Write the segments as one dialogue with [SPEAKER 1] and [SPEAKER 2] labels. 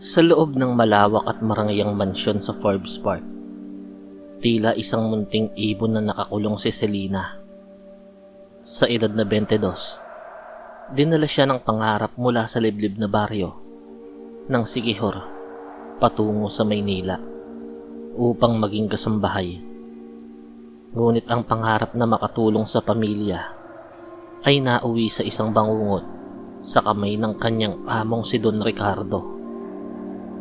[SPEAKER 1] Sa loob ng malawak at marangyang mansyon sa Forbes Park, tila isang munting ibon na nakakulong si Selena. Sa edad na 22, dinala siya ng pangarap mula sa liblib na baryo ng Siquijor patungo sa Maynila upang maging kasambahay. Ngunit ang pangarap na makatulong sa pamilya ay nauwi sa isang bangungot sa kamay ng kanyang among si Don Ricardo,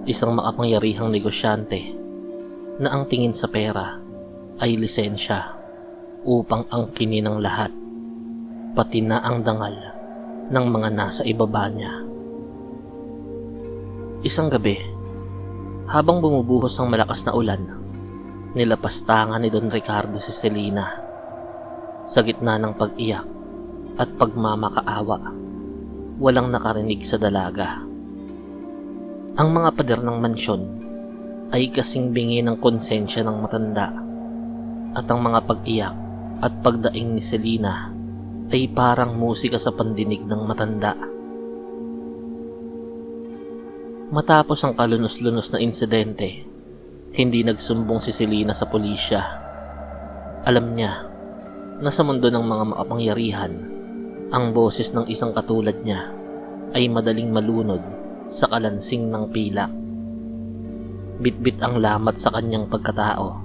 [SPEAKER 1] isang makapangyarihang negosyante na ang tingin sa pera ay lisensya upang angkinin ang lahat, pati na ang dangal ng mga nasa ibaba niya. Isang gabi, habang bumubuhos ang malakas na ulan, nilapastangan ni Don Ricardo si Selena. Sa gitna ng pag-iyak at pagmamakaawa, walang nakarinig sa dalaga. Ang mga pader ng mansyon ay kasing bingi ng konsensya ng matanda, at ang mga pag-iyak at pagdaing ni Selena ay parang musika sa pandinig ng matanda. Matapos ang kalunos-lunos na insidente, hindi nagsumbong si Selena sa pulisya. Alam niya na sa mundo ng mga makapangyarihan, ang boses ng isang katulad niya ay madaling malunod sa kalansing ng pilak. Bitbit ang lamat sa kanyang pagkatao,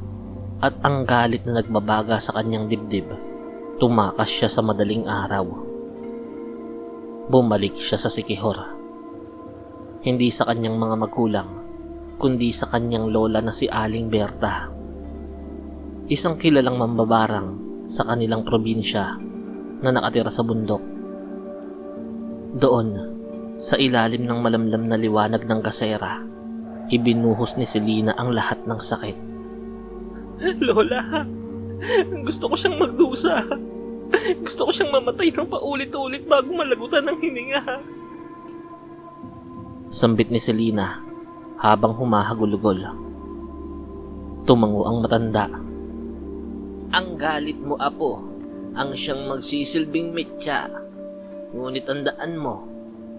[SPEAKER 1] at ang galit na nagbabaga sa kanyang dibdib, tumakas siya sa madaling araw. Bumalik siya sa Siquijor. Hindi sa kanyang mga magulang, kundi sa kanyang lola na si Aling Berta, isang kilalang mambabarang sa kanilang probinsya na nakatira sa bundok. Doon, sa ilalim ng malamlam na liwanag ng kasera, ibinuhos ni Selena ang lahat ng sakit.
[SPEAKER 2] Lola, gusto ko siyang magdusa. Gusto ko siyang mamatay ng paulit-ulit bago malagutan ng hininga.
[SPEAKER 1] Sambit ni Selena habang humahagulugol. Tumango ang matanda. Ang galit mo, apo, ang siyang magsisilbing mitya. Ngunit tandaan mo,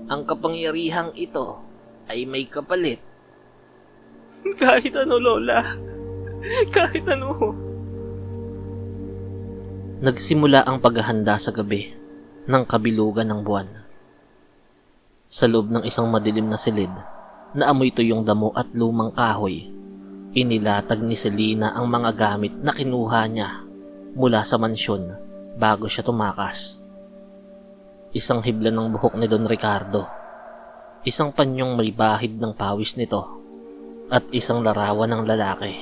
[SPEAKER 1] ang kapangyarihang ito ay may kapalit.
[SPEAKER 2] Kahit ano, Lola. Kahit ano.
[SPEAKER 1] Nagsimula ang paghahanda sa gabi ng kabilugan ng buwan. Sa loob ng isang madilim na silid na amoy tuyong damo at lumang kahoy, inilatag ni Selena ang mga gamit na kinuha niya mula sa mansyon bago siya tumakas. Isang hibla ng buhok ni Don Ricardo, isang panyong may bahid ng pawis nito, at isang larawan ng lalaki.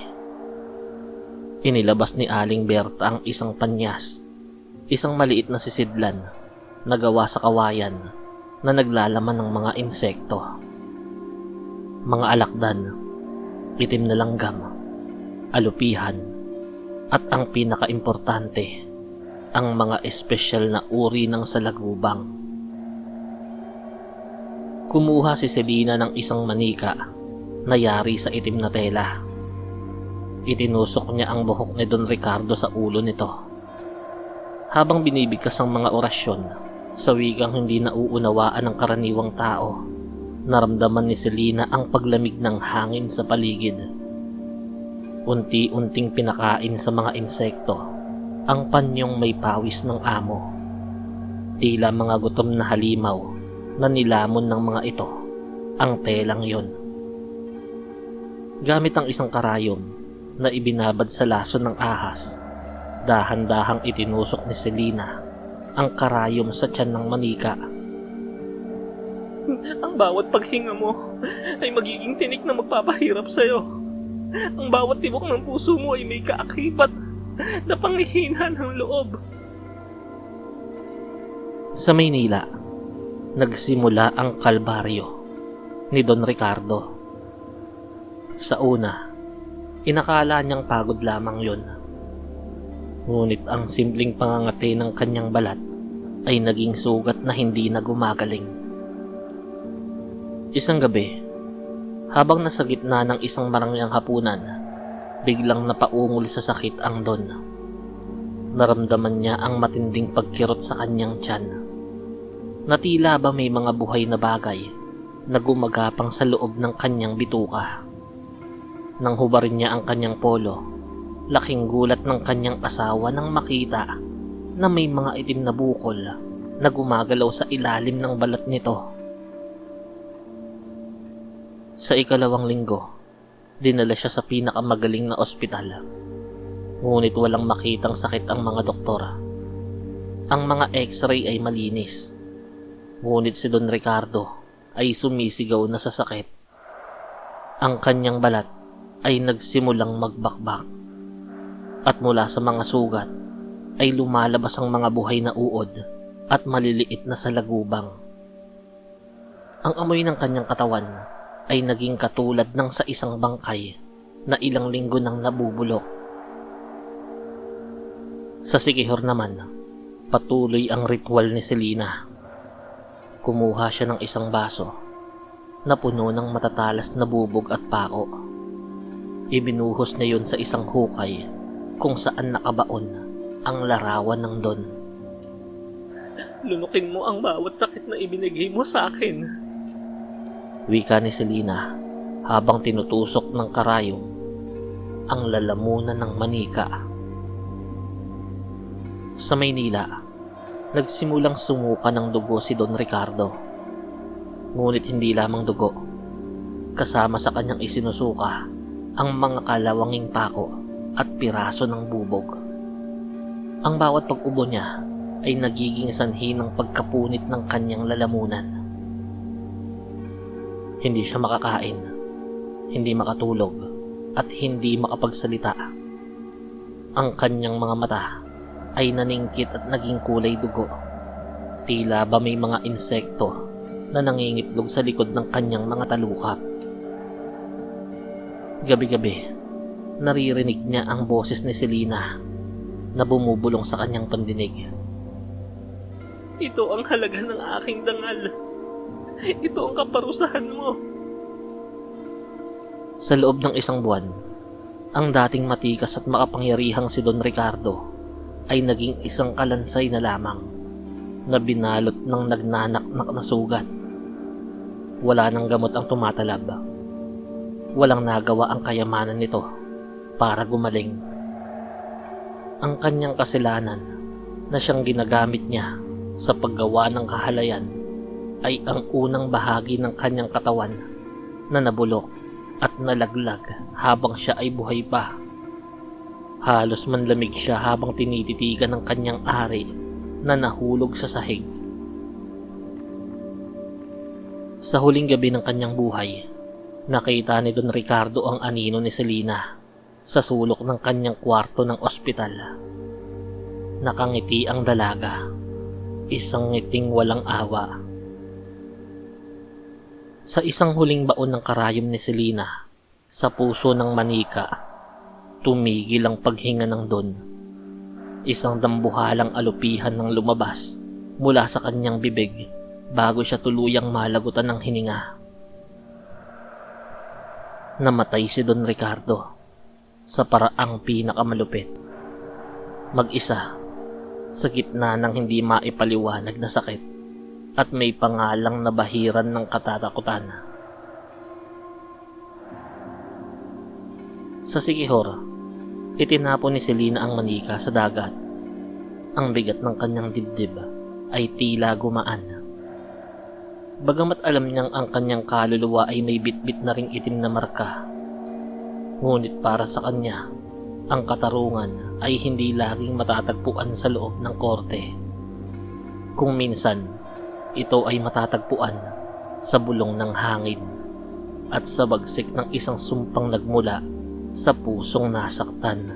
[SPEAKER 1] Inilabas ni Aling Berta ang isang panyas, isang maliit na sisidlan na gawa sa kawayan na naglalaman ng mga insekto. Mga alakdan, itim na langgam, alupihan, at ang pinakaimportante, ang mga espesyal na uri ng salagubang. Kumuha si Selena ng isang manika na yari sa itim na tela. Itinusok niya ang buhok ni Don Ricardo sa ulo nito. Habang binibigkas ang mga orasyon sa wikang hindi nauunawaan ng karaniwang tao, naramdaman ni Selena ang paglamig ng hangin sa paligid. Unti-unting pinakain sa mga insekto ang panyong may pawis ng amo. Tila mga gutom na halimaw na nilamon ng mga ito ang telang yon. Gamit ang isang karayom na ibinabad sa laso ng ahas, dahan-dahang itinusok ni Selena ang karayom sa tiyan ng manika.
[SPEAKER 2] Ang bawat paghinga mo ay magiging tinik na magpapahirap sa'yo. Ang bawat tibok ng puso mo ay may kaakibat na panghihina ng loob.
[SPEAKER 1] Sa Maynila, nagsimula ang kalbaryo ni Don Ricardo. Sa una, inakala niyang pagod lamang yon. Ngunit ang simpleng pangangati ng kanyang balat ay naging sugat na hindi na gumagaling. Isang gabi, habang nasa gitna ng isang marangyang hapunan, biglang napaungol sa sakit ang Don. Naramdaman niya ang matinding pagkirot sa kanyang tiyan, na tila ba may mga buhay na bagay na gumagapang sa loob ng kanyang bituka. Nang hubarin niya ang kanyang polo, laking gulat ng kanyang asawa nang makita na may mga itim na bukol na gumagalaw sa ilalim ng balat nito. Sa ikalawang linggo, dinala siya sa pinakamagaling na ospital. Ngunit walang makitang sakit ang mga doktor. Ang mga x-ray ay malinis. Ngunit si Don Ricardo ay sumisigaw na sa sakit. Ang kanyang balat ay nagsimulang magbakbak. At mula sa mga sugat ay lumalabas ang mga buhay na uod at maliliit na salagubang. Ang amoy ng kanyang katawan ay naging katulad ng sa isang bangkay na ilang linggo nang nabubulok. Sa Siquijor naman, patuloy ang ritual ni Selena. Kumuha siya ng isang baso na puno ng matatalas na bubog at pako. Ibinuhos niya yun sa isang hukay kung saan nakabaon ang larawan ng Don.
[SPEAKER 2] Lunukin mo ang bawat sakit na ibinigay mo sa akin.
[SPEAKER 1] Wika ni Selena habang tinutusok ng karayom ang lalamunan ng manika. Sa Maynila, nagsimulang sumuka ng dugo si Don Ricardo. Ngunit hindi lamang dugo. Kasama sa kanyang isinusuka ang mga kalawanging pako at piraso ng bubog. Ang bawat pag-ubo niya ay nagiging sanhi ng pagkapunit ng kanyang lalamunan. Hindi siya makakain, hindi makatulog, at hindi makapagsalita. Ang kanyang mga mata ay naningkit at naging kulay dugo. Tila ba may mga insekto na nangingitlog sa likod ng kanyang mga talukap. Gabi-gabi, naririnig niya ang boses ni Selena na bumubulong sa kanyang pandinig.
[SPEAKER 2] Ito ang halaga ng aking dangal. Ito ang kaparusahan mo.
[SPEAKER 1] Sa loob ng isang buwan, ang dating matikas at makapangyarihang si Don Ricardo ay naging isang kalansay na lamang na binalot ng nagnanaknak na sugat. Wala nang gamot ang tumatalab. Walang nagawa ang kayamanan nito para gumaling. Ang kanyang kasalanan na siyang ginagamit niya sa paggawa ng kahalayan ay ang unang bahagi ng kanyang katawan na nabulok at nalaglag habang siya ay buhay pa. Halos manlamig siya habang tinititigan ng kanyang ari na nahulog sa sahig. Sa huling gabi ng kanyang buhay, nakita ni Don Ricardo ang anino ni Selena sa sulok ng kanyang kwarto ng ospital. Nakangiti ang dalaga, isang ngiting walang awa. Sa isang huling baon ng karayom ni Selena, sa puso ng manika, tumigil ang paghinga ng Don. Isang dambuhalang alupihan ng lumabas mula sa kanyang bibig bago siya tuluyang malagutan ng hininga. Namatay si Don Ricardo sa paraang pinakamalupit. Mag-isa, sa gitna ng hindi maipaliwanag na sakit at may pangalang na bahiran ng katatakutan. Sa Siquijor, itinapon ni Selena ang manika sa dagat. Ang bigat ng kanyang dibdib ay tila gumaan. Bagamat alam niyang ang kanyang kaluluwa ay may bitbit na ring itim na marka, ngunit para sa kanya, ang katarungan ay hindi laging matatagpuan sa loob ng korte. Kung minsan, ito ay matatagpuan sa bulong ng hangin at sa bagsik ng isang sumpang nagmula sa pusong nasaktan.